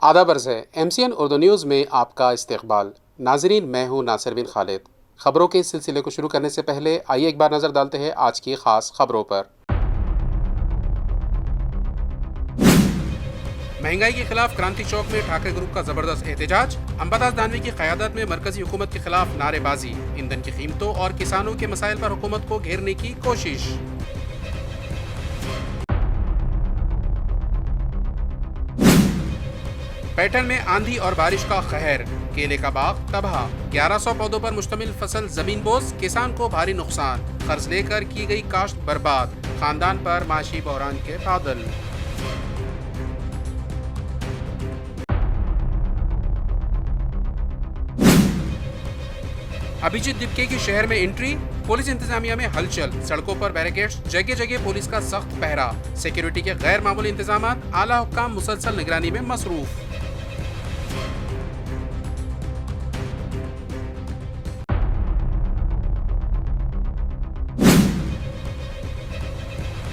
आदाब अर्ज़ है MCN उर्दू न्यूज़ में आपका इस्तकबाल। नाजरीन, मैं हूँ नासिर बिन खालिद। खबरों के इस सिलसिले को शुरू करने से पहले आइए एक बार नज़र डालते हैं आज की ख़ास खबरों पर। महंगाई के खिलाफ क्रांति चौक में ठाकरे ग्रुप का जबरदस्त एहतजाज। अंबादास दानवी की क़यादत में मरकजी हुकूमत के खिलाफ नारेबाजी। ईंधन की कीमतों और किसानों के मसाइल पर हुकूमत को घेरने की कोशिश। पैठन में आंधी और बारिश का कहर, केले का बाग तबाह। 1100 पौधों पर मुश्तमिल फसल जमीन बोस, किसान को भारी नुकसान। कर्ज लेकर की गई काश्त बर्बाद, खानदान पर माशी बहरान के बादल। अभिजीत दिपके की शहर में एंट्री, पुलिस इंतजामिया में हलचल। सड़कों पर बैरिकेड्स, जगह जगह पुलिस का सख्त पहरा। सिक्योरिटी के गैर मामूली इंतजाम, आला हुक्काम मुसलसल निगरानी में मसरूफ।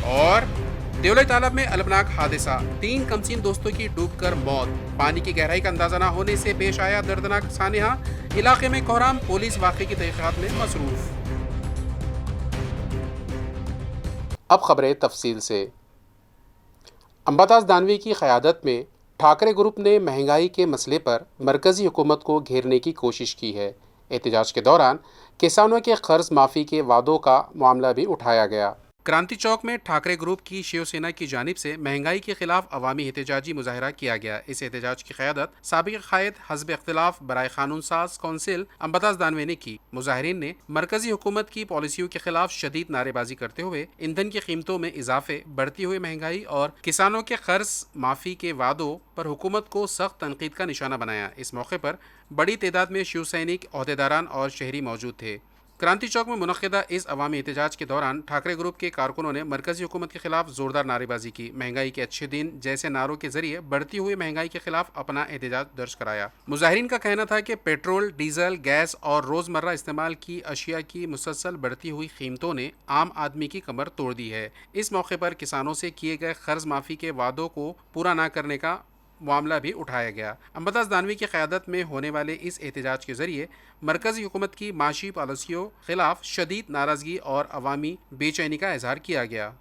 और देवलाई तालाब में अलबनाक हादसा, 3 कमसीन दोस्तों की डूबकर मौत। पानी की गहराई का अंदाजा न होने से पेश आया दर्दनाक सानिहा। इलाके में कोहराम, पुलिस वाक़े की तहक़ीक़ात में मसरूफ। अब खबरें तफसील से। अंबादास दानवी की क़यादत में ठाकरे ग्रुप ने महंगाई के मसले पर मरकज़ी हुकूमत को घेरने की कोशिश की है। एहतजाज के दौरान किसानों के कर्ज माफ़ी के वादों का मामला भी उठाया गया। क्रांति चौक में ठाकरे ग्रुप की शिवसेना की जानिब से महंगाई के खिलाफ अवामी एहतजाजी मुजाहरा किया गया। इस एहतजाज की क़यादत साबिक़ क़ायद हज़्ब इख्तिलाफ बराए क़ानून साज कौंसिल अंबादास दानवी ने की। मुजाहिरीन ने मरकज़ी हुकूमत की पॉलिसियों के खिलाफ शदीद नारेबाजी करते हुए ईंधन की कीमतों में इजाफे, बढ़ती हुई महंगाई और किसानों के कर्ज माफ़ी के वादों पर हुकूमत को सख्त तनकीद का निशाना बनाया। इस मौके पर बड़ी तादाद में शिव सैनिक, ओहदेदारान और शहरी मौजूद थे। क्रांति चौक में मुनक़िदा इस अवामी एहतजाज के दौरान ठाकरे ग्रुप के कारकुनों ने मरकज़ी हुकूमत के खिलाफ ज़ोरदार नारेबाजी की। महंगाई के अच्छे दिन जैसे नारों के जरिए बढ़ती हुई महंगाई के खिलाफ अपना एहतजाज दर्ज कराया। मुजाहिरीन का कहना था कि पेट्रोल, डीजल, गैस और रोज़मर्रा इस्तेमाल की अशिया की मुसलसल बढ़ती हुई कीमतों ने आम आदमी की कमर तोड़ दी है। इस मौके पर किसानों से किए गए कर्ज माफ़ी के वादों को पूरा न करने का मामला भी उठाया गया। अंबादास दानवी की क़यादत में होने वाले इस एहतजाज के जरिए मरकज़ी हुकूमत की माशी पॉलिसियों खिलाफ शदीद नाराज़गी और अवामी बेचैनी का इजहार किया गया।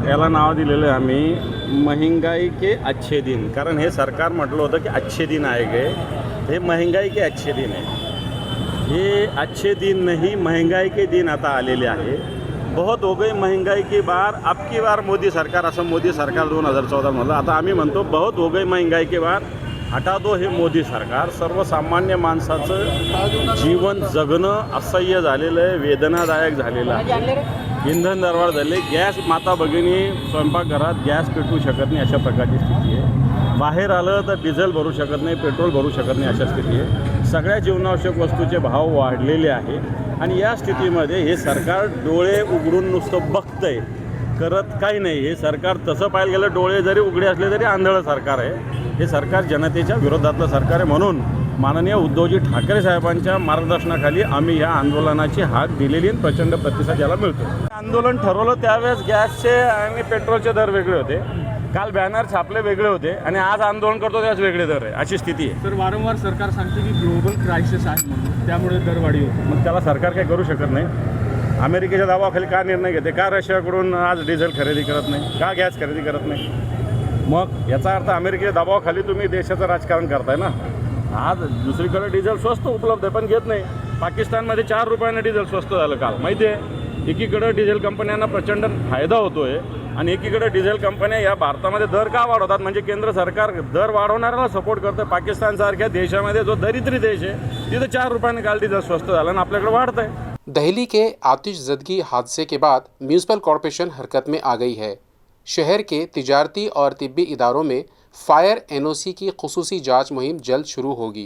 याला नाव दिलेलं आहे आम्ही महंगाई के अच्छे दिन, कारण हे सरकार म्हटलं होतं की अच्छे दिन आएगे, हे महंगाई के अच्छे दिन आहे। हे अच्छे दिन नहीं, महंगाई के दिन आता आलेले आहे। बहुत हो गई महंगाई की बार, अब की बार मोदी सरकार, असं मोदी सरकार 2014 म्हणलं। आता आम्ही म्हणतो बहुत हो गई महंगाई की बार, हटा दो हे मोदी सरकार। सर्वसामान्य माणसाचं जीवन जगणं असह्य झालेलं आहे, वेदनादायक झालेलं आहे। इंधन दरवाढ झाले, गॅस माता भगिनी स्वयंपाकघरात गॅस पेटवू शकत नाही, अशा प्रकारची स्थिती आहे। बाहेर आलं तर डिझेल भरू शकत नाही, पेट्रोल भरू शकत नाही, अशा स्थिती आहे। सगळ्या जीवनावश्यक वस्तूचे भाव वाढलेले आहे आणि या स्थितीमध्ये हे सरकार डोळे उघडून नुसतं बघतंय, करत काही नाही। हे सरकार तसं पाहायला गेलं, डोळे जरी उघडे असले तरी आंधळं सरकार आहे। हे सरकार जनतेच्या विरोधातलं सरकार आहे। म्हणून माननीय उद्धवजी ठाकरे साहेबांच्या मार्गदर्शनाखाली आम्ही या आंदोलनाची हाक दिलेली आणि प्रचंड प्रतिसाद याला मिळतो। आंदोलन ठरवलं त्यावेळेस गॅसचे आणि पेट्रोलचे दर वेगळे होते, काल बॅनर छापले वेगळे होते आणि आज आंदोलन करतो त्यावेळेस वेगळे दर आहे, अशी स्थिती आहे। तर वारंवार सरकार सांगते की ग्लोबल क्रायसिस आहे म्हणून, त्यामुळे दरवाढी होते। मग त्याला सरकार काही करू शकत नाही। अमेरिकेच्या दबावाखाली का निर्णय घेते, का रशियाकडून आज डिझेल खरेदी करत नाही, का गॅस खरेदी करत नाही? मग याचा अर्थ अमेरिकेच्या दबावाखाली तुम्ही देशाचं राजकारण करताय ना। आज दुसरीकडे डिझेल स्वस्त उपलब्ध आहे पण घेत नाही। पाकिस्तानमध्ये 4 रुपयाने डिझेल स्वस्त झालं काल, माहिती आहे। एकीकडे डिझेल कंपन्यांना प्रचंड फायदा होतोय आणि एकीकडे डिझेल कंपन्या या भारतामध्ये दर का वाढवतात, म्हणजे केंद्र सरकार दर वाढवणाऱ्याला सपोर्ट करतं। पाकिस्तानसारख्या देशामध्ये जो दरिद्री देश आहे तिथे 4 रुपयाने काल डिझेल स्वस्त झालं आणि आपल्याकडे वाढत आहे। दहली के आतिशज़दगी हादसे के बाद म्यूनसिपल कॉरपोरेशन हरकत में आ गई है। शहर के तिजारती और तिब्बी इदारों में फायर NOC की खुसूसी जांच मुहिम जल्द शुरू होगी।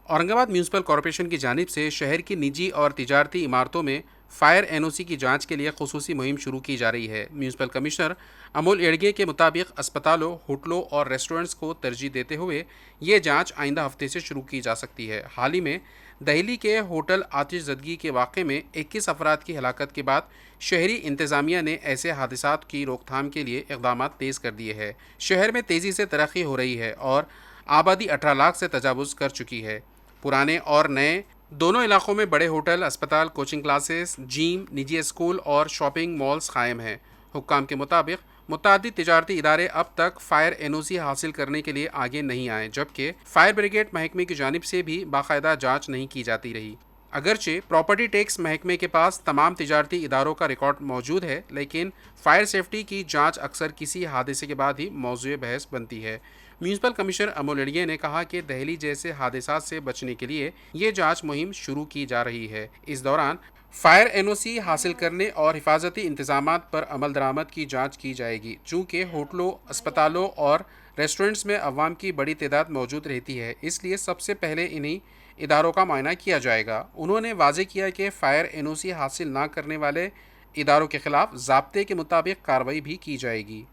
औरंगाबाद म्यूनसिपल कॉरपोरेशन की जानिब से शहर की निजी और तिजारती इमारतों में फायर एनओसी की जांच के लिए खुसूसी मुहिम शुरू की जा रही है। म्यूनिसिपल कमिश्नर अमोल एडगे के मुताबिक अस्पतालों, होटलों और रेस्टोरेंट्स को तरजीह देते हुए ये जांच आइंदा हफ्ते से शुरू की जा सकती है। हाल ही में दिल्ली के होटल आतिशज़दगी के वाक़े में 21 अफराद की हलाकत के बाद शहरी इंतज़ामिया ने ऐसे हादसात की रोकथाम के लिए इक़दामात तेज़ कर दिए हैं। शहर में तेज़ी से तरक्की हो रही है और आबादी 18 लाख से तजावुज़ कर चुकी है। पुराने और नए दोनों इलाकों में बड़े होटल, अस्पताल, कोचिंग क्लासेस, जिम, निजी स्कूल और शॉपिंग मॉल्स कायम हैं। हुक्काम के मुताबिक मुतअद्दिद तिजारती इदारे अब तक फायर एनओसी हासिल करने के लिए आगे नहीं आए, जबकि फायर ब्रिगेड महकमे की जानिब से भी बाकायदा जांच नहीं की जाती रही। अगरचे प्रॉपर्टी टैक्स महकमे के पास तमाम तिजारती इदारों का रिकॉर्ड मौजूद है, लेकिन फायर सेफ्टी की जांच अक्सर किसी हादसे के बाद ही मौजूद बहस बनती है। म्यूनिसिपल कमिश्नर अमोल एडगे ने कहा कि दिल्ली जैसे हादसात से बचने के लिए ये जांच मुहिम शुरू की जा रही है। इस दौरान फायर एनओसी हासिल करने और हिफाजती इंतजामात पर अमल दरामद की जांच की जाएगी। चूँकि होटलों, अस्पतालों और रेस्टोरेंट्स में अवाम की बड़ी तादाद मौजूद रहती है, इसलिए सबसे पहले इन्हीं इदारों का मुआयना किया जाएगा। उन्होंने वाज़ेह किया कि फायर एनओसी हासिल ना करने वाले इदारों के खिलाफ ज़ाब्ते के मुताबिक कार्रवाई भी की जाएगी।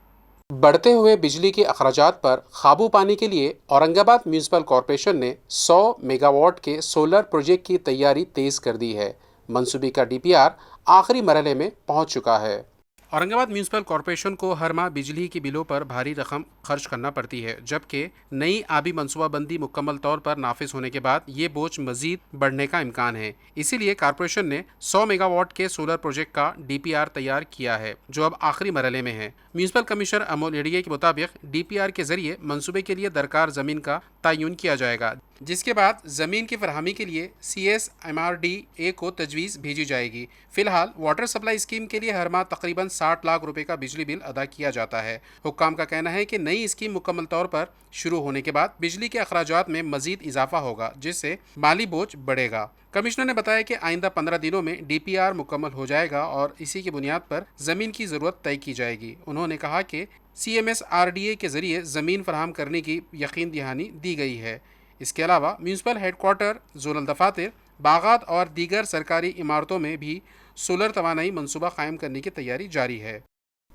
बढ़ते हुए बिजली के अखराजात पर काबू पाने के लिए औरंगाबाद म्यूनिसिपल कॉरपोरेशन ने 100 मेगावाट के सोलर प्रोजेक्ट की तैयारी तेज़ कर दी है। मंसूबे का डीपीआर आखिरी मरहले में पहुंच चुका है। औरंगाबाद म्यूनिसिपल कॉरपोरेशन को हर माह बिजली के बिलों पर भारी रकम खर्च करना पड़ती है, जबकि नई आबी मनसूबाबंदी मुकम्मल तौर पर नाफिज होने के बाद ये बोझ मजीद बढ़ने का इम्कान है। इसीलिए कॉरपोरेशन ने 100 मेगावाट के सोलर प्रोजेक्ट का डीपीआर तैयार किया है, जो अब आखिरी मरहले में है। म्यूनिसिपल कमिश्नर अमोल एडगे के मुताबिक डीपीआर के जरिए मंसूबे के लिए दरकार ज़मीन का तयन किया जाएगा, जिसके बाद ज़मीन की फरहमी के लिए CSMRDA को तजवीज़ भेजी जाएगी। फ़िलहाल वाटर सप्लाई स्कीम के लिए हर माह तकरीबन 60 लाख रुपए का बिजली बिल अदा किया जाता है। हुक्काम का कहना है कि नई स्कीम मुकम्मल तौर पर शुरू होने के बाद बिजली के अखराजात में मजीद इजाफा होगा, जिससे माली बोझ बढ़ेगा। कमिश्नर ने बताया कि आइंदा 15 दिनों में डीपीआर मुकम्मल हो जाएगा और इसी की बुनियाद पर ज़मीन की ज़रूरत तय की जाएगी। उन्होंने कहा कि CMSRDA के ज़रिए ज़मीन फराहम करने की यकीन दहानी दी गई है। इसके अलावा म्यूनिसिपल हेडक्वार्टर, जोनल दफातर, बागात और दीगर सरकारी इमारतों में भी सोलर तवानाई मनसूबा कायम करने की तैयारी जारी है।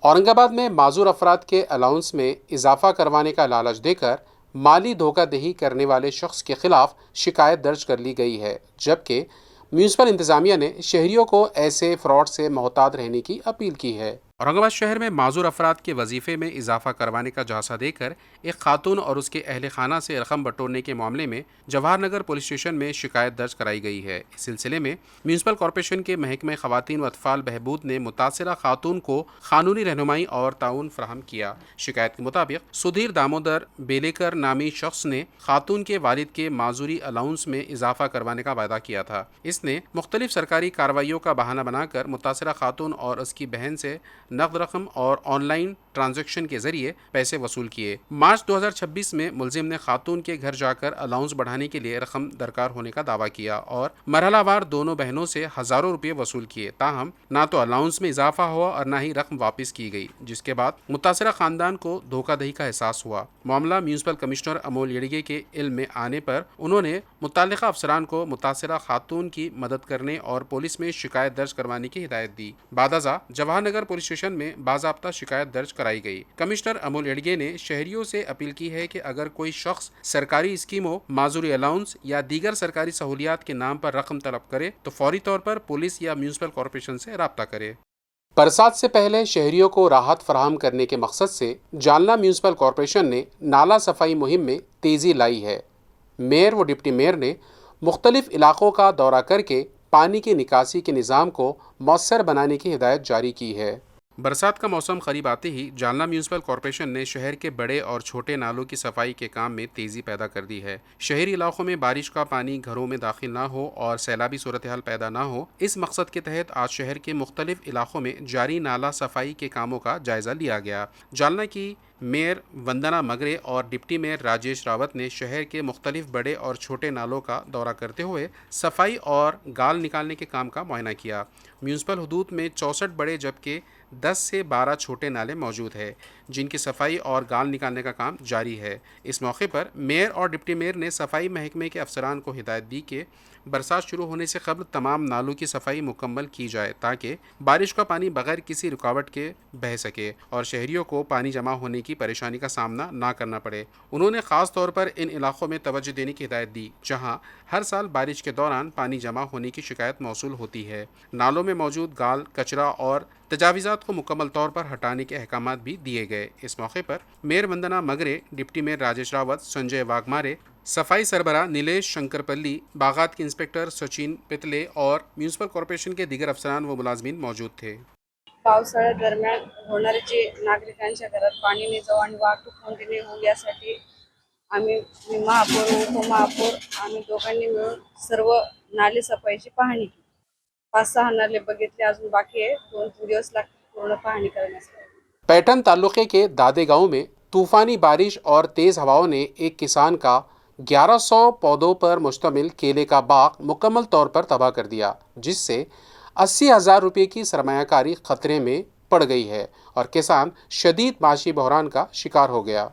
औरंगाबाद में माजूर अफराद के अलाउंस में इजाफा करवाने का लालच देकर माली धोखाधड़ी करने वाले शख्स के खिलाफ शिकायत दर्ज कर ली गई है, जबकि म्यूनिसिपल इंतजामिया ने शहरियों को ऐसे फ्रॉड से मोहतात रहने की अपील की है। औरंगाबाद शहर में माजूर अफराद के वजीफे में इजाफा करवाने का झांसा देकर एक खातून और उसके अहल खाना से रकम बटोरने के मामले में जवाहर नगर पुलिस स्टेशन में शिकायत दर्ज कराई गई है। इस सिलसिले में म्यूनिसिपल कॉरपोरेशन के महकमे खवातीन व अतफाल बहबूद ने मुतासिरा खातून को कानूनी रहनुमाई और ताउन फराहम किया। शिकायत के मुताबिक सुधीर दामोदर बेलेकर नामी शख्स ने खातून के वालिद के माजूरी अलाउंस में इजाफा करवाने का वादा किया था। इसने मुख्तलिफ सरकारी कार्रवाइयों का बहाना बनाकर मुतासिरा खातून और उसकी बहन से नकद रकम और ऑनलाइन ट्रांजैक्शन के जरिए पैसे वसूल किए। मार्च 2026 में मुलजिम ने खातून के घर जाकर अलाउंस बढ़ाने के लिए रकम दरकार होने का दावा किया और मरहलावार दोनों बहनों से हजारों रुपये वसूल किए। ताहम ना तो अलाउंस में इजाफा हुआ और ना ही रकम वापस की गई, जिसके बाद मुतासिरा खानदान को धोखाधड़ी का एहसास हुआ। मामला म्यूनिसिपल कमिश्नर अमोल एडगे के इल्म में आने पर उन्होंने मुताल्लिका अफसरान को मुतासिरा खातून की मदद करने और पुलिस में शिकायत दर्ज करवाने की हिदायत दी। बादअज़ा जवाहर नगर पुलिस स्टेशन में बाज़ाब्ता शिकायत दर्ज कराई गई। कमिश्नर अमोल एडगे ने शहरियों से अपील की है कि अगर कोई शख्स सरकारी स्कीमों, माजूरी अलाउंस या दीगर सरकारी सहूलियात के नाम पर रकम तलब करे तो फौरी तौर पर पुलिस या म्यूनिसिपल कॉरपोरेशन से राब्ता करे। बरसात से पहले शहरियों को राहत फराहम करने के मकसद से जालना म्यूनिसिपल कॉरपोरेशन ने नाला सफाई मुहिम में तेज़ी लाई है। मेयर व डिप्टी मेयर ने मुख्तलिफ इलाकों का दौरा करके पानी की निकासी के निज़ाम को मौसर बनाने की हिदायत जारी की है। बरसात का मौसम करीब आते ही जालना म्यूनिसिपल कॉरपोरेशन ने शहर के बड़े और छोटे नालों की सफाई के काम में तेज़ी पैदा कर दी है। शहरी इलाकों में बारिश का पानी घरों में दाखिल ना हो और सैलाबी सूरत हाल पैदा ना हो, इस मकसद के तहत आज शहर के मुख्तलिफ इलाकों में जारी नाला सफाई के कामों का जायज़ा लिया गया। जालना की मेयर वंदना मगरे और डिप्टी मेयर राजेश रावत ने शहर के मुख्तलिफ बड़े और छोटे नालों का दौरा करते हुए सफाई और गाल निकालने के काम का मुआयना किया। म्यूनसिपल हदूद में 64 बड़े जबकि 10 से 12 छोटे नाले मौजूद हैं, जिनकी सफाई और गाल निकालने का काम जारी है। इस मौके पर मेयर और डिप्टी मेयर ने सफाई महकमे के अफसरान को हिदायत दी कि बरसात शुरू होने से कबल तमाम नालों की सफाई मुकम्मल की जाए ताकि बारिश का पानी बगैर किसी रुकावट के बह सके और शहरियों को पानी जमा होने की परेशानी का सामना ना करना पड़े। उन्होंने ख़ास तौर पर इन इलाकों में तवज्जो देने की हिदायत दी जहां हर साल बारिश के दौरान पानी जमा होने की शिकायत मौसूल होती है। नालों में मौजूद गाल, कचरा और तजावीज़ात को मुकम्मल तौर पर हटाने के अहकाम भी दिए गए। इस मौके पर मेयर वंदना मगरे, डिप्टी मेयर राजेश रावत, संजय वाघमारे, सफाई सरबरा नीलेश शंकरपल्ली, बागात के इंस्पेक्टर सचिन पितले और म्यूनसिपल कॉर्पोरेशन के दीगर अफसरान व मुलाजमीन मौजूद थे। पावसाळ्यादरम्यान होणारे जे नागरिकांच्या घरात पाणी न जावं आणि वाहतूक कोंडी होऊ यासाठी आम्ही महापौर, उपमहापौर आम्ही दोघांनी मिळून सर्व नाले सफाईची पाहणी केली। 5-6 नाले बघितले, अजून बाकी आहे। 2-3 दिवस लागतील पूर्ण पाहणी करण्यासाठी। पैठन तालुके के दादे गांव में तूफानी बारिश और तेज़ हवाओं ने एक किसान का 1100 पौधों पर मुश्तमिल केले का बाग मुकम्मल तौर पर तबाह कर दिया, जिससे 80,000 रुपये की सरमायाकारी खतरे में पड़ गई है और किसान शदीद माशी बहरान का शिकार हो गया।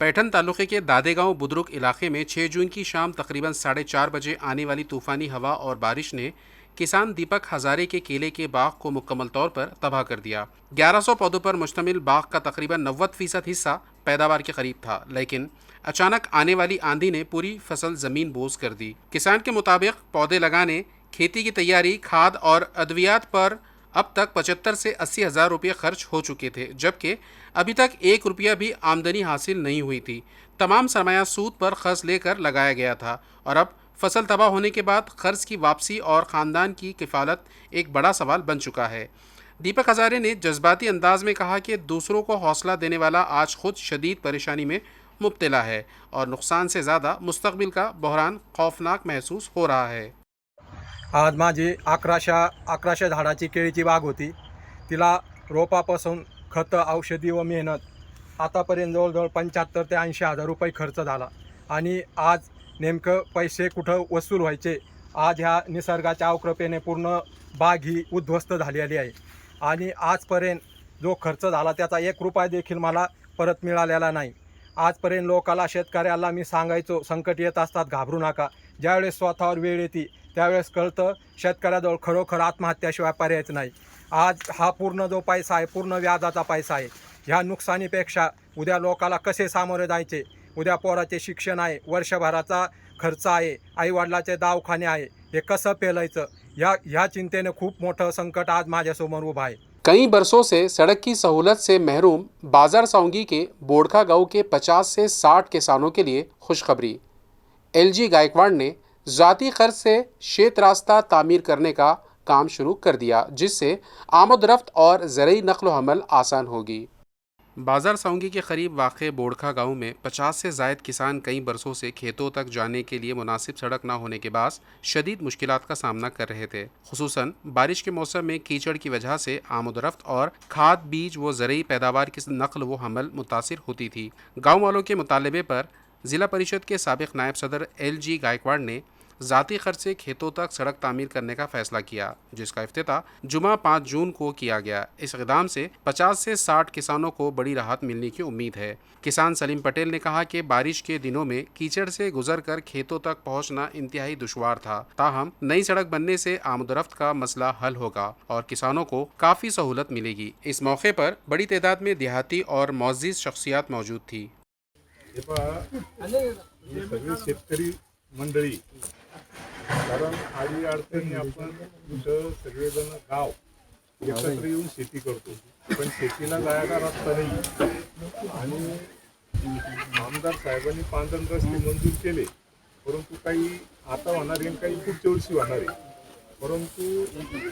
पैठन तालुके के दादेगांव बुदरुक इलाके में 6 जून की शाम तकरीबन 4:30 बजे आने वाली तूफ़ानी हवा और बारिश ने किसान दीपक हज़ारे के केले के बाग को मुकम्मल तौर पर तबाह कर दिया। 1100 पौधों पर मुश्तमिल बाग का तकरीबन 90% हिस्सा पैदावार के करीब था, लेकिन अचानक आने वाली आंधी ने पूरी फसल ज़मीन बोझ कर दी। किसान के मुताबिक पौधे लगाने, खेती की तैयारी, खाद और अद्वियात पर अब तक 75 से 80,000 रुपये खर्च हो चुके थे, जबकि अभी तक 1 रुपया भी आमदनी हासिल नहीं हुई थी। तमाम सरमाया सूद पर कर्ज लेकर लगाया गया था और अब फसल तबाह होने के बाद कर्ज की वापसी और ख़ानदान की किफ़ालत एक बड़ा सवाल बन चुका है। दीपक हज़ारे ने जज्बाती अंदाज में कहा कि दूसरों को हौसला देने वाला आज खुद शदीद परेशानी में मुब्तला है और नुकसान से ज़्यादा मुस्तकबिल का बहरान खौफनाक महसूस हो रहा है। आज माझी 1100 झाडाची केळीची बाग होती। तिला रोपापासून खतं, औषधी व मेहनत आतापर्यंत जवळजवळ 75 ते 80,000 रुपये खर्च झाला आणि आज नेमकं पैसे कुठं वसूल व्हायचे। आज ह्या निसर्गाच्या अवकृपेने पूर्ण बाग ही उद्ध्वस्त झालेली आहे आणि आजपर्यंत जो खर्च झाला त्याचा 1 रुपया देखील मला परत मिळालेला नाही। आजपर्यंत लोकाला, शेतकऱ्याला मी सांगायचो, संकट येत असतात घाबरू नका। ज्यावेळेस स्वतःवर वेळ येते त्यावेळेस कळतं शेतकऱ्याजवळ खरोखर आत्महत्याशिवाय पर्यायच नाही। आज हा पूर्ण जो पैसा आहे, पूर्ण व्याजाचा पैसा आहे। ह्या नुकसानीपेक्षा उद्या लोकाला कसे सामोरे जायचे, उद्या पोराचे शिक्षण आहे, वर्षभराचा खर्च आहे, आईवडिलाचे दवाखाने आहे, हे कसं पेलायचं, ह्या चिंतेने खूप मोठं संकट आज माझ्यासमोर उभं आहे। कई बरसों से सड़क की सहूलत से महरूम बाजार साउंगी के बोड़खा गांव के 50 से 60 किसानों के लिए खुशखबरी। LG गायकवाड़ ने ज़ाती कर्ज से शेत रास्ता तामीर करने का काम शुरू कर दिया, जिससे आमद-रफ्त और ज़रई नक़्ल हमल आसान होगी। बाजार साउंगी के करीब वाक़े बोड़खा गांव में 50 से ज़ायद किसान कई बरसों से खेतों तक जाने के लिए मुनासिब सड़क न होने के बाद शदीद मुश्किलात का सामना कर रहे थे। खुसूसन बारिश के मौसम में कीचड़ की वजह से आमद-रफ्त और खाद, बीज व ज़रई पैदावार की नक़ल व हमल मुतासिर होती थी। गाँव वालों के मुतालबे पर ज़िला परिषद के साबिक़ नायब सदर LG गायकवाड़ ने ज़ाती खर्च से खेतों तक सड़क तामीर करने का फ़ैसला किया, जिसका इफ्तिताह जुमा 5 जून को किया गया। इस इक़दाम से 50 से 60 किसानों को बड़ी राहत मिलने की उम्मीद है। किसान सलीम पटेल ने कहा कि बारिश के दिनों में कीचड़ से गुजर कर खेतों तक पहुंचना इंतहाई दुश्वार था, ताहम नई सड़क बनने से आमद-रफ्त का मसला हल होगा और किसानों को काफ़ी सहूलत मिलेगी। इस मौके पर बड़ी तादाद में देहाती और मोअज़्ज़िज़ शख्सियात मौजूद थी। शेतकरी मंडळी, कारण आडी अडचणी आपण कुठं सगळेजण गाव एकत्र येऊन शेती करतो, पण शेतीला जायला रस्ता नाही आणि आमदार साहेबांनी 5 रस्ते मंजूर केले, परंतु काही आता होणार आहे, काही पुढच्या वर्षी होणार आहे। परंतु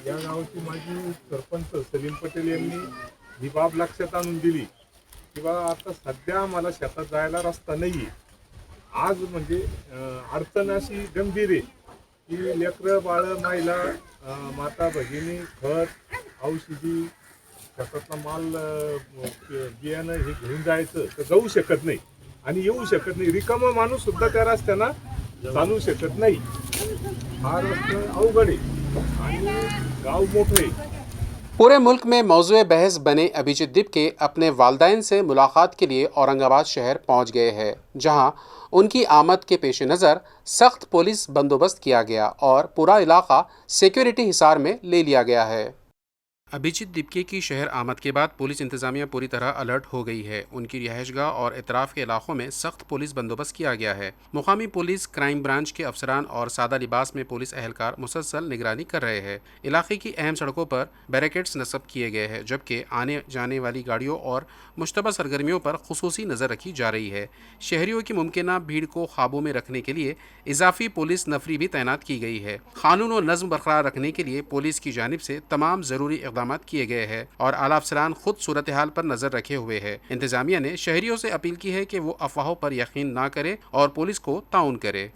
या गावाची माजी सरपंच सलीम पटेल यांनी ही बाब लक्षात आणून दिली की बा आता सध्या मला शेतात जायला रस्ता नाही। आज म्हणजे अडचण अशी गंभीर आहे की लेकरं बाळ, महिला, माता भगिनी, खत, औषधी त्याच्यातला माल बियाणं हे घेऊन जायचं तर जाऊ शकत नाही आणि येऊ शकत नाही. रिकामा माणूस सुद्धा त्या रस्त्यानं चालू शकत नाही. हा रस्ता अवघड आहे आणि गाव मोठं आहे. पूरे मुल्क में मौजूए बहस बने अभिजीत दिपके अपने वालदैन से मुलाकात के लिए औरंगाबाद शहर पहुंच गए हैं, जहां उनकी आमद के पेश नज़र सख्त पुलिस बंदोबस्त किया गया और पूरा इलाका सिक्योरिटी हिसार में ले लिया गया है। अभिजीत दिपके की शहर आमद के बाद पुलिस इंतजामिया पूरी तरह अलर्ट हो गई है। उनकी रिहाइशगाह और इतराफ़ के इलाकों में सख्त पुलिस बंदोबस्त किया गया है। मुकामी पुलिस, क्राइम ब्रांच के अफसरान और सादा लिबास में पुलिस एहलकार मुसलसल निगरानी कर रहे हैं। इलाके की अहम सड़कों पर बैरिकेड्स नस्ब किए गए हैं, जबकि आने जाने वाली गाड़ियों और मुश्तबा सरगर्मियों पर खुसूसी नज़र रखी जा रही है। शहरियों की मुमकिना भीड़ को काबू में रखने के लिए इजाफी पुलिस नफरी भी तैनात की गई है। कानून और नज़्म बरकरार रखने के लिए पुलिस की जानिब से तमाम ज़रूरी इक़दामात किए गए हैं और आला अफसरान खुद सूरत हाल पर नज़र रखे हुए हैं। इंतजामिया ने शहरियों से अपील की है कि वो अफवाहों पर यकीन ना करे और पुलिस को ताउन करे।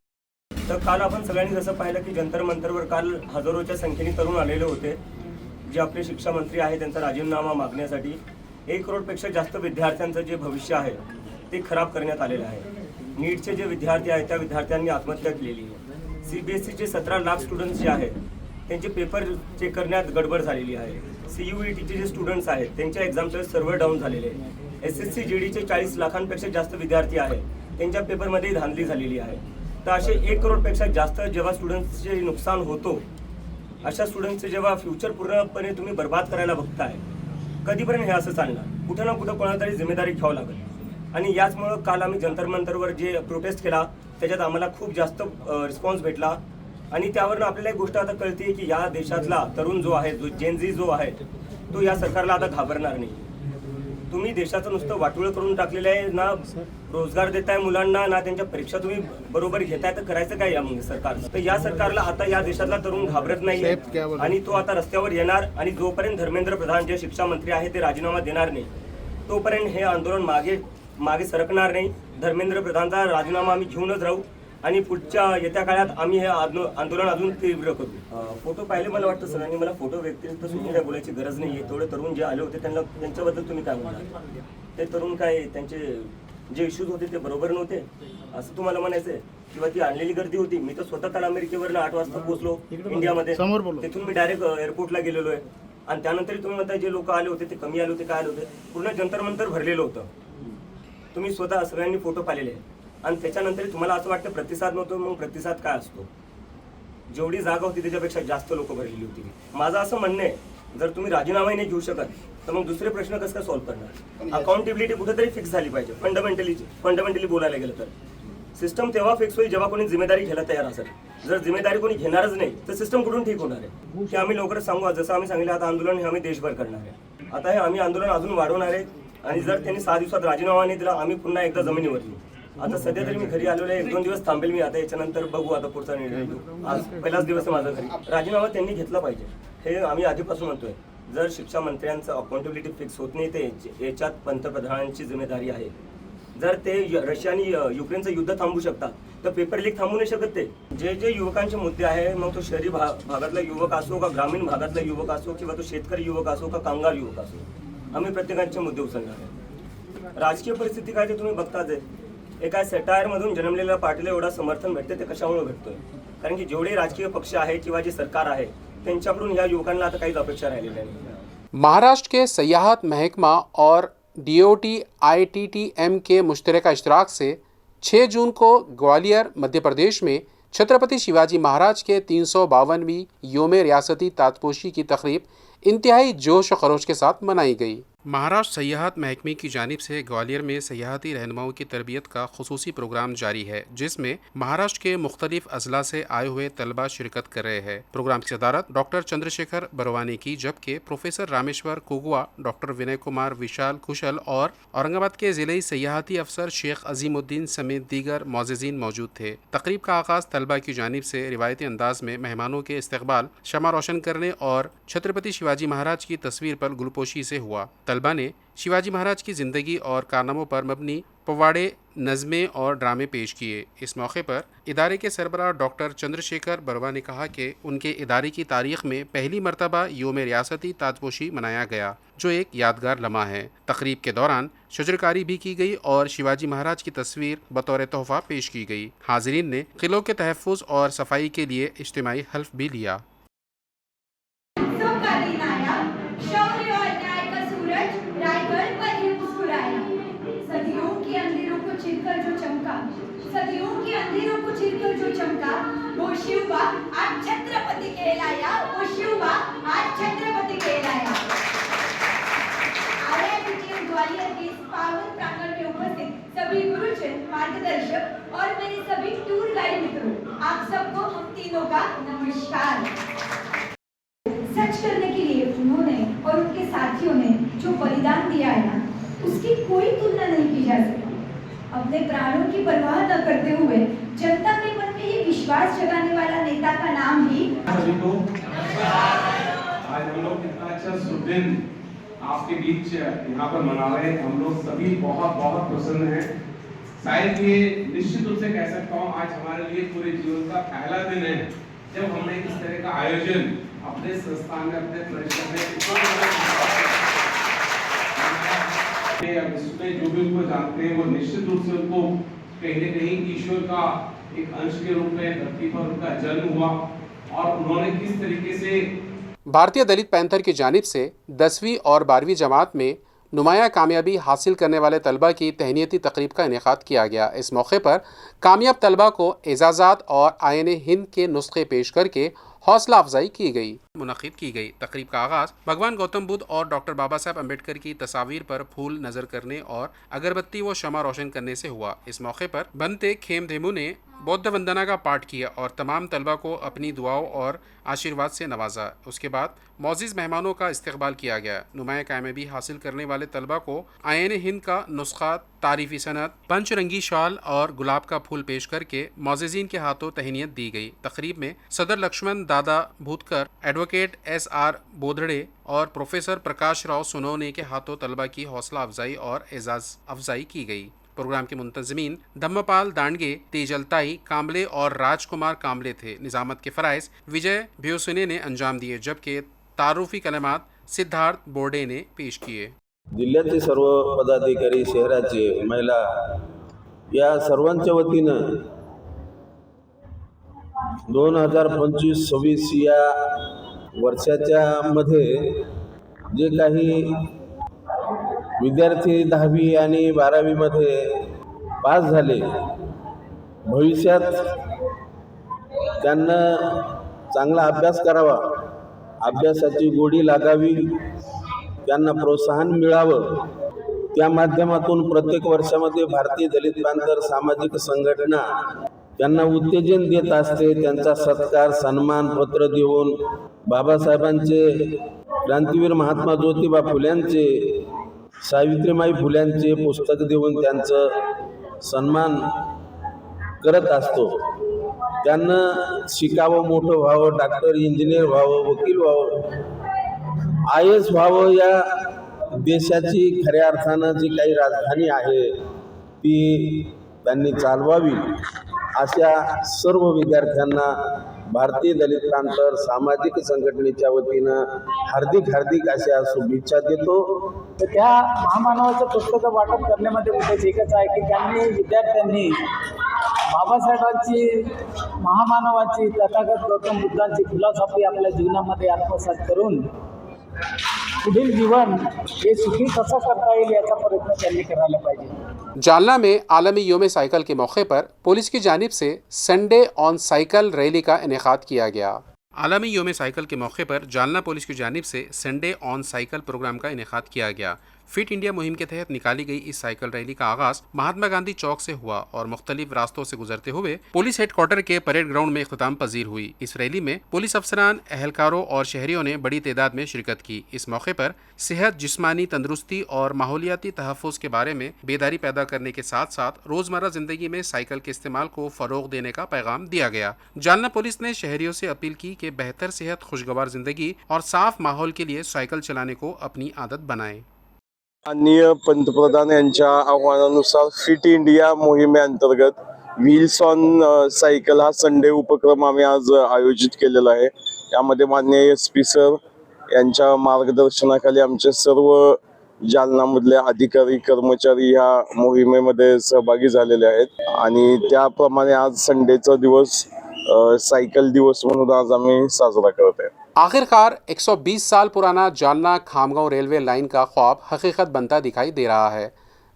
तर काल आपण सगळ्यांनी जसं पाहिलं की जंतर मंतरवर काल हजारोच्या संख्येने तरुण आलेले होते, जे आपले शिक्षा मंत्री आहे त्यांचा राजीनामा मागण्यासाठी. 1 करोडपेक्षा जास्त विद्यार्थ्यांचं जे भविष्य आहे ते खराब करण्यात आलेलं आहे. नीटचे जे विद्यार्थी आहेत त्या विद्यार्थ्यांनी आत्महत्या केलेली आहे. CBSEचे 17 लाख स्टुडंट्स जे आहेत त्यांचे पेपर चेक करण्यात गडबड झालेली आहे. CUETचे जे स्टुडंट्स आहेत त्यांच्या एक्झामचे सर्व्हर डाऊन झालेले आहे. SSC GDचे 40 लाखांपेक्षा जास्त विद्यार्थी आहेत, त्यांच्या पेपरमध्ये धांदली झालेली आहे. तर असे 1 करोडपेक्षा जास्त जेव्हा स्टुडंट्सचे नुकसान होतो, अशा स्टुडंट्सचे जेव्हा फ्युचर पूर्णपणे तुम्ही बर्बाद करायला बघताय, कधीपर्यंत हे असं चालणार? कुठं ना कुठं कोणाला तरी जिम्मेदारी घ्यावं लागेल. आणि याचमुळं काल आम्ही जंतर मंतरवर जे प्रोटेस्ट केला त्याच्यात आम्हाला खूप जास्त रिस्पॉन्स भेटला. आणि त्यावरून आपल्याला एक गोष्ट आता कळते की या देशातला तरुण जो आहे, जो जेनझी जो आहे, तो या सरकारला आता घाबरणार नाही. तुम्ही देशाचं नुसतं वाटोळं करून टाकलेलं आहे. ना रोजगार देताय मुलांना, ना त्यांच्या परीक्षा तुम्ही बरोबर घेताय, तर करायचं काय या मग सरकारनं? तर या सरकारला आता या देशातला तरुण घाबरत नाही आणि तो आता रस्त्यावर येणार. आणि जोपर्यंत धर्मेंद्र प्रधान जे शिक्षा मंत्री आहे ते राजीनामा देणार नाही, तोपर्यंत हे आंदोलन मागे सरकणार नाही. धर्मेंद्र प्रधानचा राजीनामा आम्ही घेऊनच राहू आणि पुढच्या येत्या काळात आम्ही हे आंदोलन अजून तीव्र करू. फोटो पाहिले मला वाटतं सगळ्यांनी. मला फोटो व्यतिरिक्त सुद्धा काय बोलायची गरज नाही आहे. थोडे तरुण जे आले होते त्यांच्याबद्दल तुम्ही काय म्हणणार? ते तरुण काय त्यांचे जे इश्यूज होते ते बरोबर नव्हते असं तुम्हाला म्हणायचं आहे? किंवा ती आणलेली गर्दी होती? मी तर स्वतः काल अमेरिकेवरनं 8 वाजता पोहोचलो इंडियामध्ये. तिथून मी डायरेक्ट एअरपोर्टला गेलेलो आहे. आणि त्यानंतर तुम्ही म्हणताय जे लोक आले होते ते कमी आले होते, काय आले होते? पूर्ण जंतर मंतर भरलेलं होतं. तुम्ही स्वतः सगळ्यांनी फोटो पाहिलेले आहे. आणि त्याच्यानंतर तुम्हाला असं वाटतं प्रतिसाद नव्हतो. मग प्रतिसाद काय असतो? जेवढी जागा होती त्याच्यापेक्षा जास्त लोक भरलेली होती. माझं असं म्हणणं आहे, जर तुम्ही राजीनामा नाही घेऊ शकत तर मग दुसरे प्रश्न कसं काय सॉल्व्ह करणार? अकाउंटेबिलिटी कुठेतरी फिक्स झाली पाहिजे. फंडामेंटली बोलायला गेलं तर सिस्टम तेव्हा फिक्स होईल जेव्हा कोणी जिम्मेदारी घ्यायला तयार असेल. जर जिम्मेदारी कोणी घेणारच नाही तर सिस्टम कुठून ठीक होणार आहे? की आम्ही लवकरच सांगू, जसं आम्ही सांगितलं आता आंदोलन हे आम्ही देशभर करणार आहे. आता हे आम्ही आंदोलन अजून वाढवणार आहे. आणि जर त्यांनी 6 दिवसात राजीनामा नाही दिला, आम्ही पुन्हा एकदा जमिनीवर येऊ. आता सध्या तरी मी घरी आलेलो आहे. 1-2 दिवस थांबेल मी. आता याच्यानंतर बघू आता पुढचा निर्णय घेऊ. आज पहिलाच दिवस आहे माझा घरी. राजीनामा त्यांनी घेतला पाहिजे हे आम्ही आधीपासून म्हणतोय. जर शिक्षा मंत्र्यांचं अकाउंटेबिलिटी फिक्स होत नाही ते याच्यात पंतप्रधानांची जिम्मेदारी आहे. जर ते रशिया आणि युक्रेनचं युद्ध थांबवू शकतात तर पेपर लीक थांबवू नाही शकत. ते जे युवकांचे मुद्दे आहे, मग तो शहरी भागातला युवक असो का ग्रामीण भागातला युवक असो किंवा तो शेतकरी युवक असो का कामगार युवक असो, आम्ही प्रत्येकाचे मुद्दे उचलणार आहे. राजकीय परिस्थिती काय ते तुम्ही बघताच आहे. एका सेटायरमधून जन्मलेल्या पार्टीला एवढा समर्थन भेटते ते कशामुळे भेटतोय? कारण की जेवढे राजकीय पक्ष आहे किंवा जे सरकार आहे त्यांच्याकडून या युवकांना आता काहीच अपेक्षा राहिलेल्या नाही. महाराष्ट्र के सयाहत महकमा और DOT ITTM के मुश्तरका इश्तराक से 6 जून को ग्वालियर मध्य प्रदेश में छत्रपति शिवाजी महाराज के 352वीं योम रियासती ताजपोशी की तकरीब इंतहाई जोश व खरोश के साथ मनाई गई। महाराष्ट्र सयाहत महकमे की जानिब से ग्वालियर में सयाहती रहनुमाओं की तरबियत का खुसूसी प्रोग्राम जारी है, जिसमें महाराष्ट्र के मुख्तलिफ अजला से आए हुए तलबा शिरकत कर रहे हैं। प्रोग्राम की सदारत डॉक्टर चंद्रशेखर बरवानी की, जबकि प्रोफेसर रामेश्वर कुगवा, डॉक्टर विनय कुमार विशाल कुशल और औरंगाबाद के ज़िले सयाहती अफसर शेख अजीमुद्दीन समेत दीगर मोअज़्ज़िज़ीन मौजूद थे। तकरीब का आगाज़ तलबा की जानिब से रिवायती अंदाज में मेहमानों के इस्तकबाल, शमा रोशन करने और छत्रपति शिवाजी महाराज की तस्वीर पर गुलपोशी से हुआ। तलबा ने शिवाजी महाराज की ज़िंदगी और कारनामों पर मबनी पवाड़े, नज़में और ड्रामे पेश किए। इस मौके पर इदारे के सरबराह डॉक्टर चंद्रशेखर बरवा ने कहा कि उनके इदारे की तारीख में पहली मरतबा योम रियासती ताजपोशी मनाया गया, जो एक यादगार लम्हा है। तकरीब के दौरान शजरकारी भी की गई और शिवाजी महाराज की तस्वीर बतौर तोहफा पेश की गई। हाजिरीन ने किलों के तहफ़्फ़ुज़ और सफाई के लिए इज्तिमाई हल्फ भी लिया। शौर्य और न्याय का सूरज रायगढ़ पर ही मुस्कुराया। सदियों की अंधेरों को चीरकर जो चमका, सदियों की अंधेरों को चीरकर जो चमका, वो शिवबा आज छत्रपति कहलाया, वो शिवबा आज छत्रपति कहलाया। IITM ग्वालियर के इस पावन प्रांगण में उपस्थित सभी गुरुजन, मार्गदर्शक और मेरे सभी टूर गाइड मित्रों, आप सबको हम तीनों का नमस्कार। सच करने के लिए उन्होंने और उनके साथियों ने जो बलिदान दिया है ना, उसकी कोई तुलना नहीं की जा सकती। अपने प्राणों की परवाह न करते हुए जनता के मन में ये विश्वास जगाने वाला नेता का नाम ही सभी को आज हम लोग इतना अच्छा शुभ दिन आपके बीच यहाँ पर मना रहे हैं। हम लोग सभी बहुत बहुत प्रसन्न हैं। शायद ये निश्चित रूप से कह सकता हूँ आज हमारे लिए पूरे जीवन का पहला दिन है जब हमने इस तरह का आयोजन अपने संस्थान में, अपने परिसर में इसमें जो भी उनको जानते हैं वो निश्चित रूप से उनको कहीं न कहीं ईश्वर का एक अंश के रूप में धरती पर उनका जन्म हुआ और उन्होंने किस तरीके से भारतीय दलित पैंथर की जानिब से 10वीं और 12वीं जमात में नुमाया कामयाबी हासिल करने वाले तलबा की तहनीती तकरीब का इनेकाद किया गया। इस मौके पर कामयाब तलबा को एजाज़ात और आईन हिंद के नुस्खे पेश करके हौसला अफजाई की गई। मुनक़िद की गई तकरीब का आगाज़ भगवान गौतम बुद्ध और डॉक्टर बाबा साहब अम्बेडकर की तस्वीर पर फूल नज़र करने और अगरबत्ती व शमा रोशन करने से हुआ। इस मौके पर बनते खेमधेमू ने बौद्ध वंदना का पाठ किया और तमाम तलबा को अपनी दुआओं और आशीर्वाद से नवाजा। उसके बाद मौज़िज़ मेहमानों का इस्तकबाल किया गया। नुमाया कामयाबी हासिल करने वाले तलबा को आईन हिंद का नुस्खा, तारीफ़ी सनद, पंचरंगी शाल और गुलाब का फूल पेश करके मौज़िज़ीन के हाथों तहनीत दी गई। तकरीब में सदर लक्ष्मण दादा भूतकर, एडवोकेट SR बोधड़े और प्रोफेसर प्रकाश राव सोनोने के हाथों तलबा की हौसला अफजाई और एजाज़ अफजाई की गई। प्रोग्राम के मुंतज़मीन धम्मपाल दांडगे, तेजलताई कामले और राजकुमार कामले थे। निज़ामत के फ़राइज़ विजय भ्योसने ने अंजाम दिए, जबकि तारुफी कलमात सिद्धार्थ बोर्डे ने पेश किए। जिल्ह्याचे सर्व पदाधिकारी, शहराचे, महिला या सर्वांच्या वतीनं 2025-26 या वर्षाच्या मध्ये जे काही विद्यार्थी 10वी आणि 12वी मध्ये पास झाले, भविष्यात त्यांना चांगला अभ्यास करावा, अभ्यासाची गोडी लागावी, त्यांना प्रोत्साहन मिळावं, त्या माध्यमातून प्रत्येक वर्षामध्ये भारतीय दलित पॅंथर सामाजिक संघटना त्यांना उत्तेजन देत असते। त्यांचा सत्कार, सन्मान पत्र देऊन बाबासाहेबांचे, क्रांतीवीर महात्मा ज्योतिबा फुल्यांचे, सावित्रीमाई फुल्यांचे पुस्तक देऊन त्यांचं सन्मान करत असतो। त्यांना शिकावं, मोठं व्हावं, डॉक्टर, इंजिनियर व्हावं, वकील व्हावं, IAS व्हावं, या देशाची खऱ्या अर्थानं जी काही राजधानी आहे ती त्यांनी चालवावी, अशा सर्व विद्यार्थ्यांना भारतीय दलित पॅंथर सामाजिक संघटनेच्या वतीनं हार्दिक अशा शुभेच्छा देतो। तर त्या महामानवाचं पुस्तकं वाटप करण्यामध्ये उद्देश एकच आहे की त्यांनी विद्यार्थ्यांनी बाबासाहेबांची, महामानवाची, तथागत गौतम बुद्धांची फिलॉसॉफी आपल्या जीवनामध्ये आत्मसात करून पुढील जीवन हे सुखी कसं करता येईल याचा प्रयत्न त्यांनी करायला पाहिजे। जालना में आलमी योम साइकिल के मौके पर पुलिस की जानिब से संडे ऑन साइकिल रैली का इनेकाद किया गया। आलमी योम साइकिल के मौके पर जालना पुलिस की जानिब से संडे ऑन साइकिल प्रोग्राम का इनेकाद किया गया। फिट इंडिया मुहिम के तहत निकाली गई इस साइकिल रैली का आगाज महात्मा गांधी चौक से हुआ और मुख्तलिफ रास्तों से गुजरते हुए पुलिस हेडक्वार्टर के परेड ग्राउंड में इख्तिताम पजीर हुई। इस रैली में पुलिस अफसरान, एहलकारों और शहरियों ने बड़ी तादाद में शिरकत की। इस मौके पर सेहत, जिस्मानी तंदुरुस्ती और माहौलियाती तहफ़्फ़ुज़ के बारे में बेदारी पैदा करने के साथ साथ रोज़मर्रा ज़िंदगी में साइकिल के इस्तेमाल को फ़रोग़ देने का पैगाम दिया गया। जालना पुलिस ने शहरियों से अपील की कि बेहतर सेहत, खुशगवार ज़िंदगी और साफ़ माहौल के लिए साइकिल चलाने को अपनी आदत बनाएं। माननीय पंतप्रधान यांच्या आव्हानानुसार फिट इंडिया मोहिमेअंतर्गत व्हील्स ऑन सायकल हा संडे उपक्रम आम्ही आज आयोजित केलेला आहे. यामध्ये माननीय SP सर यांच्या मार्गदर्शनाखाली आमचे सर्व जालनामधले अधिकारी कर्मचारी ह्या मोहिमेमध्ये सहभागी झालेले आहेत आणि त्याप्रमाणे आज संडेचा दिवस सायकल दिवस म्हणून आज आम्ही साजरा करत आहे. आखिरकार 120 साल पुराना जालना खामगांव रेलवे लाइन का ख्वाब हकीकत बनता दिखाई दे रहा है.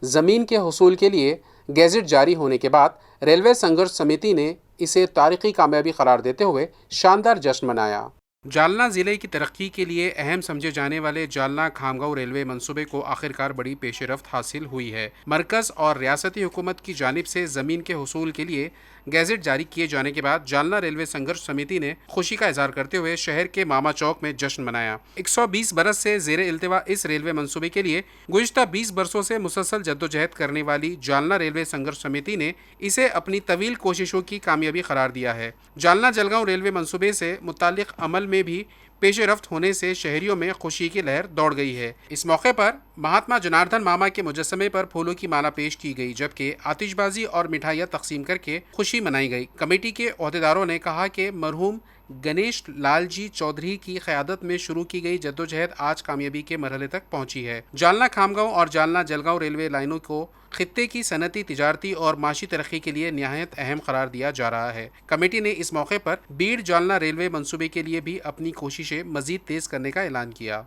ज़मीन के हुसूल के लिए गैजेट जारी होने के बाद रेलवे संघर्ष समिति ने इसे तारीखी कामयाबी करार देते हुए शानदार जश्न मनाया. जालना ज़िले की तरक्की के लिए अहम समझे जाने वाले जालना खामगांव रेलवे मंसूबे को आखिरकार बड़ी पेशरफ्त हासिल हुई है. मरकज़ और रियासती हुकूमत की जानिब से ज़मीन के हुसूल के लिए गैजेट जारी किए जाने के बाद जालना रेलवे संघर्ष समिति ने खुशी का इजहार करते हुए शहर के मामा चौक में जश्न मनाया. 120 बरस से ज़ेर इल्तिवा इस रेलवे मंसूबे के लिए गुज़िश्ता 20 बरसों से मुसलसल जद्दोजहद करने वाली जालना रेलवे संघर्ष समिति ने इसे अपनी तवील कोशिशों की कामयाबी करार दिया है. जालना जलगांव रेलवे मंसूबे से मुताल्लिक अमल में भी पेशरफ्त होने से शहरियों में खुशी की लहर दौड़ गई है. इस मौके पर महात्मा जनार्दन मामा के मुजस्समे पर फूलों की माला पेश की गई, जबकि आतिशबाजी और मिठाइयाँ तकसीम करके खुशी मनाई गई. कमेटी के अहदेदारों ने कहा कि मरहूम गणेश लाल जी चौधरी की क़यादत में शुरू की गई जद्दोजहद आज कामयाबी के मरहले तक पहुंची है. जालना खामगांव और जालना जलगांव रेलवे लाइनों को खित्ते की सनती, तिजारती और माशी तरक्की के लिए निहायत अहम करार दिया जा रहा है. कमेटी ने इस मौके पर बीड़ जालना रेलवे मंसूबे के लिए भी अपनी कोशिशें मजीद तेज करने का ऐलान किया.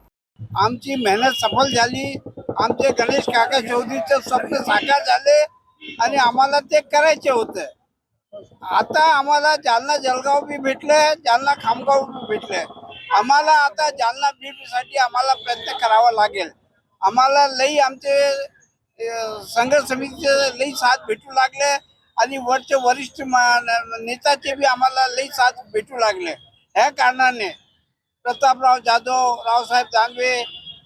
आमची मेहनत सफल झाली. आमचे गणेश काका चौधरीचे स्वप्न साकार झाले आणि आम्हाला ते करायचे होते. आता आम्हाला जालना जलगाव भी भेटले, जालना खामगाव भी भेटले. आम्हाला आता जालना बीडसाठी आम्हाला प्रयत्न करावा लागेल. आम्हाला लई आमचे संघर्ष समितीचे लई साथ भेटू लागले आणि वरचे वरिष्ठ नेताचे बी आम्हाला लई साथ भेटू लागले. ह्या कारणाने प्रतापराव जाधव, रावसाहेब दानवे,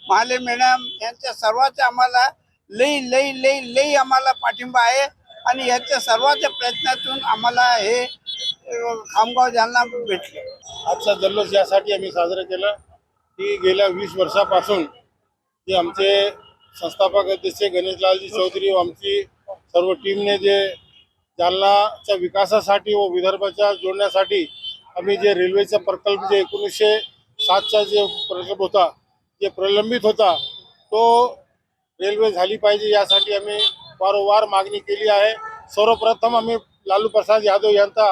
महाले मॅडम यांच्या सर्वांचे आम्हाला लई लई लई लई आम्हाला पाठिंबा आहे आणि याच्या सर्वांच्या प्रयत्नातून आम्हाला हे खामगाव जालना भेटले. आजचा जल्लोष यासाठी आम्ही साजरा केला की गेल्या 20 वर्षापासून जे आमचे संस्थापक अध्यक्ष गणेशलालजी चौधरी व आमची सर्व टीमने जे जालनाच्या विकासासाठी व विदर्भाच्या जोडण्यासाठी आम्ही जे रेल्वेचा प्रकल्प जे 1907चा जे प्रकल्प होता, जे प्रलंबित होता, तो रेल्वे झाली पाहिजे यासाठी आम्ही वारंवार मागणी केली आहे. सर्वप्रथम आम्ही लालू प्रसाद यादव यांचा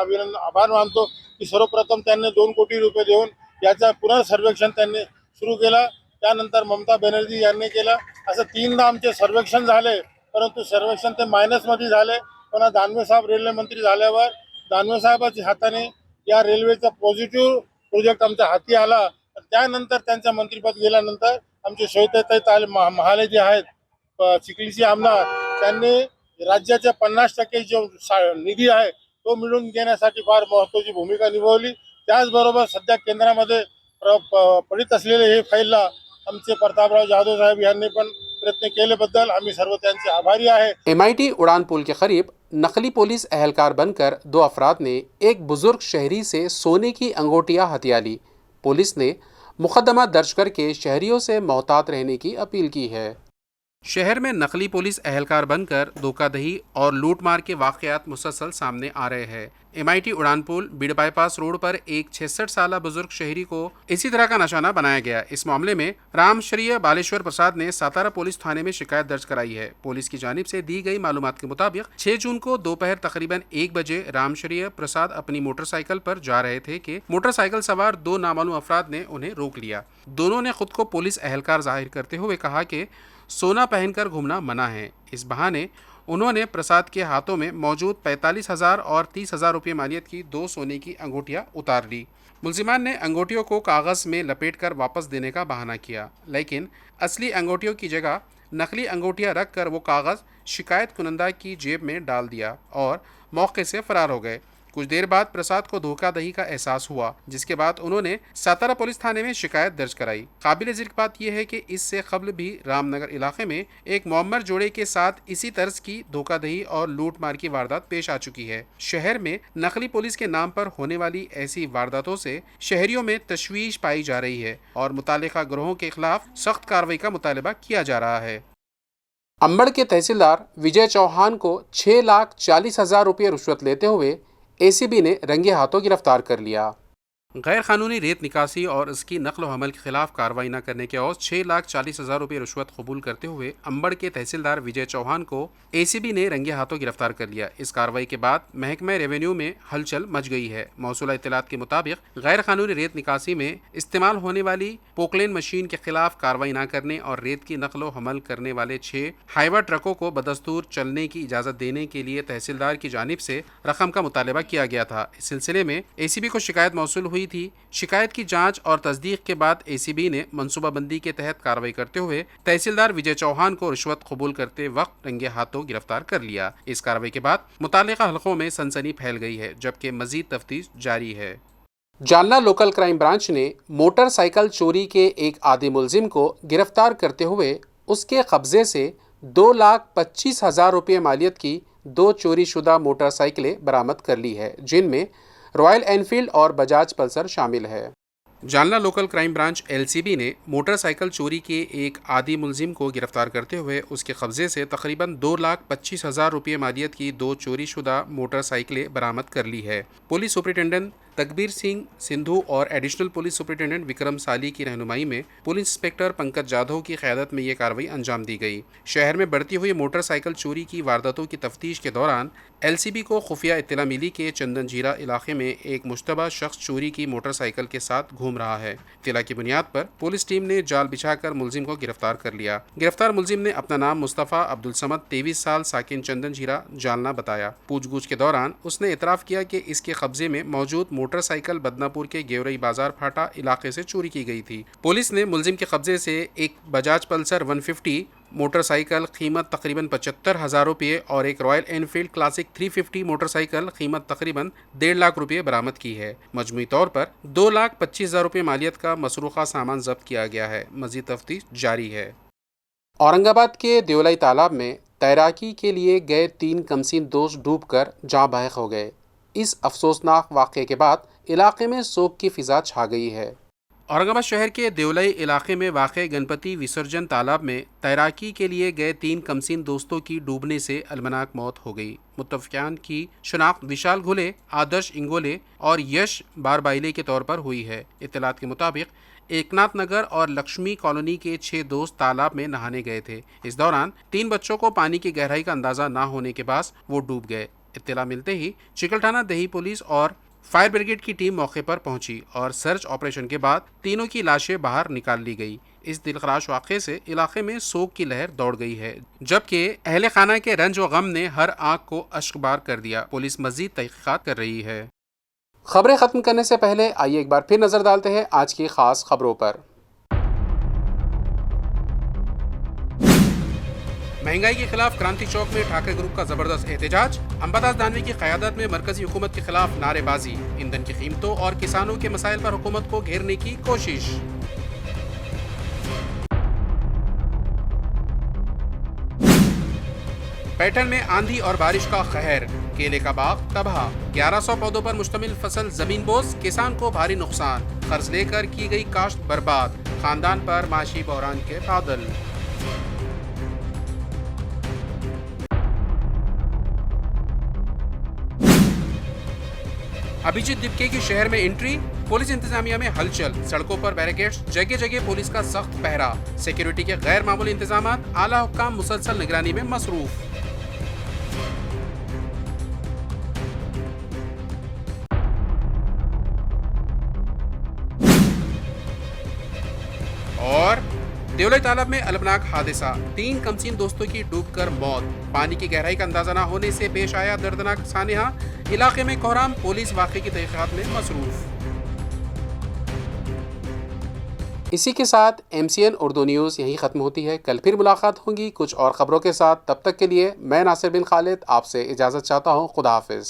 आभार मानतो की सर्वप्रथम त्यांनी 2 कोटी रुपये देऊन याचा पुनर्सर्वेक्षण त्यांनी सुरू केला. त्यानंतर ममता बॅनर्जी यांनी केलं. असं 3दा आमचे सर्वेक्षण झाले, परंतु सर्वेक्षण ते मायनसमध्ये झाले. पण दानवे साहेब रेल्वे मंत्री झाल्यावर दानवे साहेबाच्या हाताने या रेल्वेचा पॉझिटिव्ह प्रोजेक्ट आमच्या हाती आला. त्यानंतर त्यांचं मंत्रिपद गेल्यानंतर आमचे श्वेताताई महाले जे आहेत चिखलीचे आमदार, त्यांनी राज्याच्या 50% जो निधी आहे तो मिळवून घेण्यासाठी फार महत्त्वाची भूमिका निभावली. त्याचबरोबर सध्या केंद्रामध्ये पडित असलेले हे फाईलला आमचे प्रतापराव जाधव साहेब यांनी पण प्रयत्न केल्याबद्दल आम्ही सर्व त्यांचे आभारी आहे. MIT उड़ान पुल के करीब नकली पुलिस एहलकार बनकर 2 अफराद ने एक बुजुर्ग शहरी से सोने की अंगूठियां हथिया ली. पुलिस ने मुकदमा दर्ज करके शहरियों से मोहतात रहने की अपील की है. शहर में नकली पुलिस एहलकार बनकर धोखाधड़ी और लूटमार के वाक़यात मुसलसल सामने आ रहे हैं. MIT उड़ान पुल बीड़ बाईपास रोड पर एक 66 साल बुजुर्ग शहरी को इसी तरह का निशाना बनाया गया. इस मामले में रामश्रिय बालेश्वर प्रसाद ने सातारा पुलिस थाने में शिकायत दर्ज कराई है. पुलिस की जानिब से दी गई मालूमात के मुताबिक 6 जून को दोपहर तकरीबन 1 बजे रामश्रिय प्रसाद अपनी मोटरसाइकिल पर जा रहे थे कि मोटरसाइकिल सवार 2 नामालूम अफराद ने उन्हें रोक लिया. दोनों ने खुद को पुलिस एहलकार जाहिर करते हुए कहा कि सोना पहनकर घूमना मना है. इस बहाने उन्होंने प्रसाद के हाथों में मौजूद 45,000 और 30,000 रुपये मालियत की 2 सोने की अंगूठियां उतार ली. मुलजिमान ने अंगूठियों को कागज़ में लपेटकर वापस देने का बहाना किया, लेकिन असली अंगूठियों की जगह नकली अंगूठियां रखकर वो कागज़ शिकायत कुनंदा की जेब में डाल दिया और मौके से फरार हो गए. कुछ देर बाद प्रसाद को धोखाधड़ी का एहसास हुआ, जिसके बाद उन्होंने सातारा पुलिस थाने में शिकायत दर्ज कराई. काबिल ज़िक्र बात यह है कि इससे कबल भी रामनगर इलाके में एक मुअम्मर जोड़े के साथ इसी तर्ज की धोखाधड़ी और लूटमार की वारदात पेश आ चुकी है. शहर में नकली पुलिस के नाम पर होने वाली ऐसी वारदातों से शहरियों में तशवीश पाई जा रही है और मुतालिका ग्रोहों के खिलाफ सख्त कार्रवाई का मुतालबा किया जा रहा है. अंबड़ के तहसीलदार विजय चौहान को 6,40,000 रुपये रुश्वत लेते हुए एसीबी ने रंगे हाथों गिरफ्तार कर लिया। गैर कानूनी रेत निकासी और इसकी नकल व हमल के खिलाफ कार्रवाई न करने के एवज 6,40,000 रुपये रिश्वत कबूल करते हुए अंबड़ के तहसीलदार विजय चौहान को एसीबी ने रंगे हाथों गिरफ्तार कर लिया। इस कार्रवाई के बाद महकमा रेवेन्यू में हलचल मच गई है। मौसूला इत्तलात के मुताबिक गैर कानूनी रेत निकासी में इस्तेमाल होने वाली पोकलेन मशीन के खिलाफ कार्रवाई न करने और रेत की नकल व हमल करने वाले 6 हाईवा ट्रकों को बदस्तूर चलने की इजाजत देने के लिए तहसीलदार की जानिब से रकम का मुतालबा किया गया था। इस सिलसिले में एसीबी को शिकायत मौसूल हुई थी। शिकायत की जांच और तस्दीक के बाद एसीबी ने मनसूबाबंदी के तहत कार्रवाई करते हुए तहसीलदार विजय चौहान को रिश्वत कबूल करते वक्त रंगे हाथों गिरफ्तार कर लिया। इस कार्रवाई के बाद मुतालिका हलकों में सनसनी फैल गई है, जबकि मजीद तफ्तीश जारी है। जालना लोकल क्राइम ब्रांच ने मोटरसाइकिल चोरी के एक आदी मुलजिम को गिरफ्तार करते हुए उसके कब्जे से 2,25,000 रुपये मालियत की 2 चोरी शुदा मोटरसाइकिलें बरामद कर ली है, जिनमें रॉयल एनफील्ड और बजाज पल्सर शामिल है। Jalna local crime branch LCB ने मोटरसाइकिल चोरी के एक आदी मुलजिम को गिरफ्तार करते हुए उसके कब्जे से तकरीबन 2,25,000 रुपये मालियत की 2 चोरी शुदा मोटरसाइकिलें बरामद कर ली है। पुलिस सुपरिटेंडेंट तकबीर सिंह सिंधु और एडिशनल पुलिस सुपरिटेंडेंट विक्रम साली की रहनुमाई में पुलिस इंस्पेक्टर पंकज जाधव की क़यादत में ये कार्रवाई अंजाम दी गई। शहर में बढ़ती हुई मोटरसाइकिल चोरी की वारदातों की तफ्तीश के दौरान एलसीबी को खुफिया इत्तला मिली के चंदन जीरा इलाके में एक मुश्तबा शख्स चोरी की मोटरसाइकिल के साथ घूम रहा है। इत्तला की बुनियाद पर पुलिस टीम ने जाल बिछाकर मुलजिम को गिरफ्तार कर लिया। गिरफ्तार मुलजिम ने अपना नाम मुस्तफ़ा अब्दुल समद 23 साल साकिन चंदन जीरा जालना बताया। पूछगछ के दौरान उसने इतराफ़ किया कि इसके कब्जे में मौजूद मोटरसाइकिल बदनापुर के गेवरई बाजार फाटा इलाके से चोरी की गई थी। पुलिस ने मुलजिम के कब्जे से एक बजाज पल्सर 150 मोटरसाइकिल कीमत तकरीबन 75,000 रुपये और एक रॉयल एनफील्ड क्लासिक 350 मोटरसाइकिल कीमत तकरीबन 1.5 लाख रुपये बरामद की है। मजमूई तौर पर 2,25,000 रुपये मालियत का मसरूक़ा सामान जब्त किया गया है। मज़ीद तफ्तीश जारी है। औरंगाबाद के देवलाई तालाब में तैराकी के लिए गए 3 कमसीन दोस्त डूबकर जाँ बहक हो गए। इस अफसोसनाक वाक़े के बाद इलाके में शोक की फ़िज़ा छा गई है। औरंगाबाद शहर के देवलई इलाके में वाक़े गणपति विसर्जन तालाब में तैराकी के लिए गए 3 कमसीन दोस्तों की डूबने से अलमनाक मौत हो गई। मुत्तफ़िक़ान की शनाख्त विशाल घुले, आदर्श इंगोले और यश बारबाइले के तौर पर हुई है। इत्तलात के मुताबिक एकनाथ नगर और लक्ष्मी कॉलोनी के 6 दोस्त तालाब में नहाने गए थे। इस दौरान 3 बच्चों को पानी की गहराई का अंदाज़ा ना होने के बाद वो डूब गए। इत्तला मिलते ही चिकलठाना दही पुलिस और फायर ब्रिगेड की टीम मौके पर पहुंची और सर्च ऑपरेशन के बाद तीनों की लाशें बाहर निकाल ली गई। इस दिलखराश वाक़े से इलाके में शोक की लहर दौड़ गई है, जबकि अहले खाना के रंज व गम ने हर आंख को अश्कबार कर दिया। पुलिस मज़ीद तहक़ीक़ात कर रही है। खबरें ख़त्म करने से पहले आइए एक बार फिर नज़र डालते हैं आज की ख़ास खबरों पर। महंगाई के खिलाफ क्रांति चौक में ठाकरे ग्रुप का जबरदस्त एहतजाज। अंबादास दानवी की क़यादत में मरकजी हुकूमत के खिलाफ नारेबाजी। ईंधन की कीमतों और किसानों के मसाइल पर हुकूमत को घेरने की कोशिश। पैठन में आंधी और बारिश का कहर, केले का बाग तबाह। 1100 पौधों पर मुश्तमिल फसल जमीन बोस, किसान को भारी नुकसान। कर्ज लेकर की गई काश्त बर्बाद, खानदान पर माशी बहरान के बादल। अभिजीत दिपके की शहर में एंट्री, पुलिस इंतजामिया में हलचल। सड़कों पर बैरिकेड्स, जगह जगह पुलिस का सख्त पहरा। सिक्योरिटी के गैर मामूली इंतजामात, आला हुक्काम मुसलसल निगरानी में मसरूफ। और देवलाई तालाब में अलमनाक हादसा, 3 कमसीन दोस्तों की डूबकर मौत। पानी की गहराई का अंदाजा न होने से पेश आया दर्दनाक सानिहा। इलाके में कोहराम, पुलिस वाक़े की तहक़ीक़ात में मसरूफ। इसी के साथ MCN उर्दू न्यूज़ यहीं ख़त्म होती है। कल फिर मुलाकात होगी कुछ और ख़बरों के साथ। तब तक के लिए मैं नासिर बिन खालिद आपसे इजाज़त चाहता हूँ। खुदा हाफ़िज़।